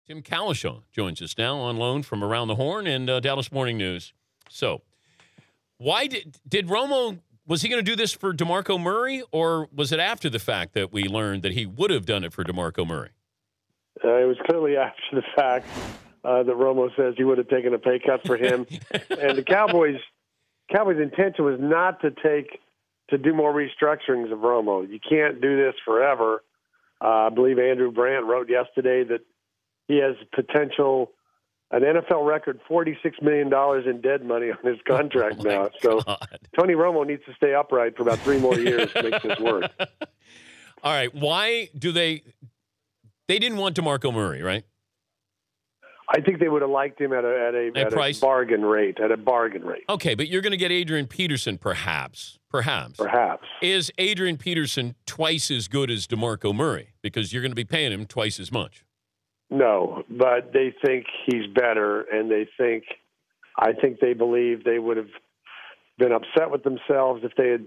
Tim Cowlishaw joins us now on loan from Around the Horn and Dallas Morning News. So, why did Romo, was he going to do this for DeMarco Murray, or was it after the fact that we learned that he would have done it for DeMarco Murray? It was clearly after the fact that Romo says he would have taken a pay cut for him. And the Cowboys' intention was not to do more restructurings of Romo. You can't do this forever. I believe Andrew Brandt wrote yesterday that he has potential, an NFL record, $46 million in dead money on his contract now. So Tony Romo needs to stay upright for about 3 more years to make this work. All right. Why do they didn't want DeMarco Murray, right? I think they would have liked him at a bargain rate, Okay, but you're going to get Adrian Peterson perhaps. Is Adrian Peterson twice as good as DeMarco Murray? Because you're going to be paying him twice as much. No, but they think he's better, and I think they believe they would have been upset with themselves if they had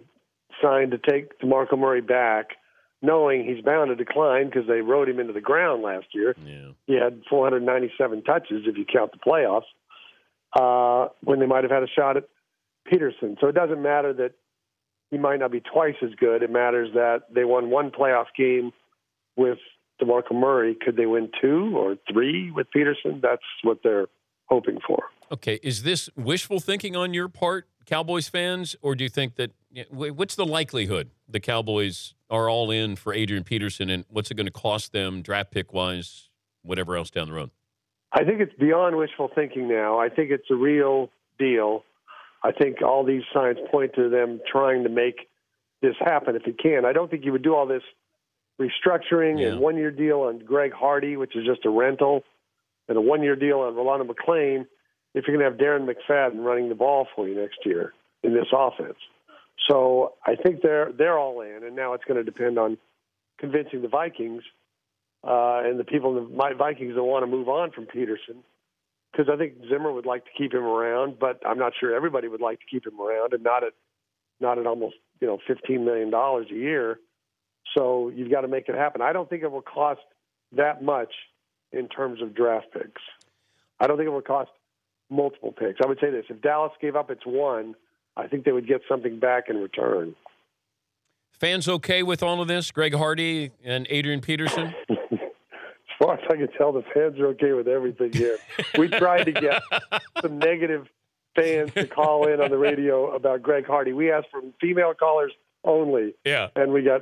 signed to take DeMarco Murray back, knowing he's bound to decline because they rode him into the ground last year. Yeah. He had 497 touches if you count the playoffs, when they might have had a shot at Peterson. So it doesn't matter that he might not be twice as good. It matters that they won 1 playoff game with DeMarco Murray. Could they win 2 or 3 with Peterson? That's what they're hoping for. Okay, is this wishful thinking on your part, Cowboys fans, or do you think that what's the likelihood the Cowboys are all in for Adrian Peterson, and what's it going to cost them draft pick-wise, whatever else down the road? I think it's beyond wishful thinking now. I think it's a real deal. I think all these signs point to them trying to make this happen if it can. I don't think you would do all this restructuring and 1-year deal on Greg Hardy, which is just a rental, and a 1-year deal on Rolando McClain if you're going to have Darren McFadden running the ball for you next year in this offense. So I think they're all in, and now it's going to depend on convincing the Vikings and the people in the Vikings that want to move on from Peterson, because I think Zimmer would like to keep him around, but I'm not sure everybody would like to keep him around, and not at almost $15 million a year. So you've got to make it happen. I don't think it will cost that much in terms of draft picks. I don't think it will cost multiple picks. I would say this: if Dallas gave up its 1, I think they would get something back in return. Fans okay with all of this? Greg Hardy and Adrian Peterson? As far as I can tell, the fans are okay with everything here. We tried to get some negative fans to call in on the radio about Greg Hardy. We asked for female callers only. Yeah. And we got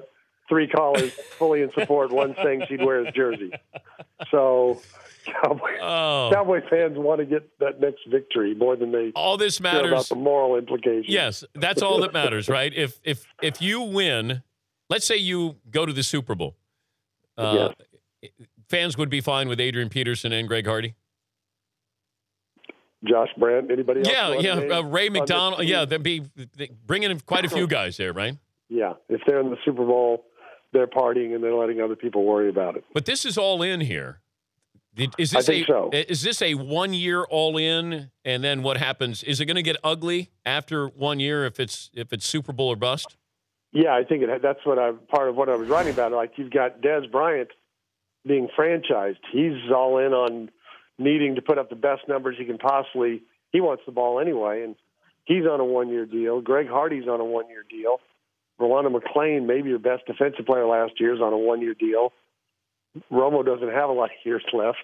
3 callers fully in support, one saying she'd wear his jersey. So Cowboy fans want to get that next victory more than they all this matters care about the moral implications. Yes, that's all that matters, right? If you win, let's say you go to the Super Bowl, fans would be fine with Adrian Peterson and Greg Hardy? Josh Brandt, anybody else? Yeah, Ray McDonald. Yeah, they'd be bringing in quite a few guys there, right? Yeah, if they're in the Super Bowl, they're partying and they're letting other people worry about it. But this is all in here. Is I this think so. Is this a 1-year all in, and then what happens? Is it going to get ugly after 1 year if it's Super Bowl or bust? Yeah, I think that's part of what I was writing about. Like, you've got Dez Bryant being franchised. He's all in on needing to put up the best numbers he can possibly. He wants the ball anyway, and he's on a 1-year deal. Greg Hardy's on a 1-year deal. Rolando McClain, maybe your best defensive player last year, is on a 1-year deal. Romo doesn't have a lot of years left.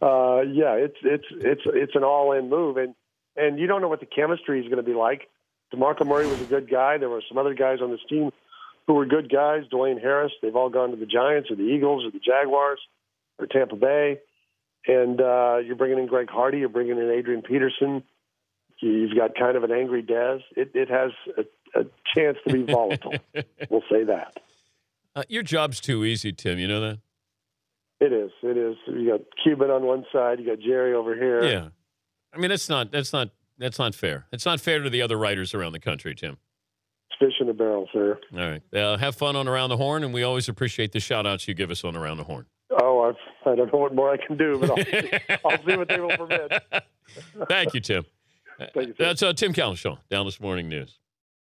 It's an all-in move, and you don't know what the chemistry is going to be like. DeMarco Murray was a good guy. There were some other guys on this team who were good guys. Dwayne Harris, they've all gone to the Giants or the Eagles or the Jaguars or Tampa Bay. And you're bringing in Greg Hardy. You're bringing in Adrian Peterson. You've got kind of an angry Dez. It has a chance to be volatile. We'll say that. Your job's too easy, Tim. You know that? It is. You got Cuban on one side. You got Jerry over here. Yeah. I mean, that's not fair. It's not fair to the other writers around the country, Tim. It's fish in a barrel, sir. All right. Have fun on Around the Horn, and we always appreciate the shout-outs you give us on Around the Horn. Oh, I don't know what more I can do, but I'll see what they will permit. Thank you, Tim. Thank you, That's Tim Cowlishaw, Dallas Morning News.